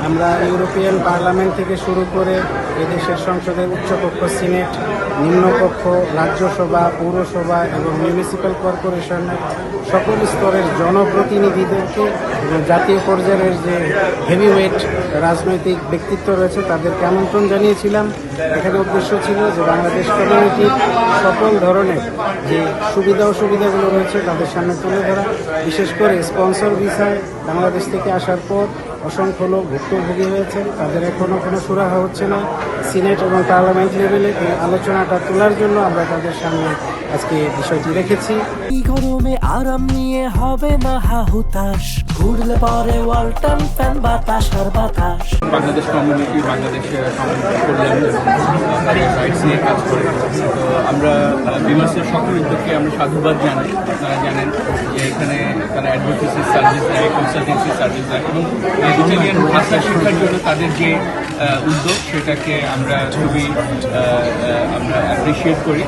আমরা European parliament থেকে শুরু করে এদেশের সংসদের উচ্চকক্ষ সিনেট, নিম্নকক্ষ, রাজ্যসভা, পৌরসভা এবং মিউনিসিপ্যাল কর্পোরেশনের সকল স্তরের জনপ্রতিনিধিদেরকে এবং জাতীয় পর্যায়ের যে হেভিওয়েট রাজনৈতিক ব্যক্তিত্ব রয়েছে তাদেরকে আমন্ত্রণ জানিয়েছিলাম। এখানে উদ্দেশ্য ছিল যে বাংলাদেশ কমিউনিটির সকল ধরনের যে সুবিধা অসুবিধাগুলো রয়েছে তাদের সামনে তুলে ধরা। বিশেষ করে স্পন্সর ভিসায় বাংলাদেশ থেকে আসার পর অসংখ্য লোক ভুক্তভোগী হয়েছে, তাদের এখনও কোনো সুরাহা হচ্ছে না। সিনেট এবং পার্লামেন্ট লেভেলে এই আলোচনাটা তোলার জন্য আমরা তাদের সামনে আজকে বিষয়টি রেখেছি। এই গরমে আরাম নিয়ে হবে না হাহুতাশ, ঘুরলে পরে ওয়ালটন ফ্যান বাতাস আর বাতাস। বাংলাদেশ কমিউনিটি বাংলাদেশের কল্যাণ রাইটস নিয়ে কাজ করে। তো আমরা বিমাসের সকল উদ্যোগকে আমরা সাধুবাদ জানাই। আপনারা জানেন যে এখানে তারা অ্যাডভোকেসি সার্ভিস দেয়, কনসালটেন্সি সার্ভিস দেয় এবং ইটালিয়ান ভাষা শেখার জন্য তাদের যে উদ্যোগ সেটাকে আমরা খুবই অ্যাপ্রিসিয়েট করি।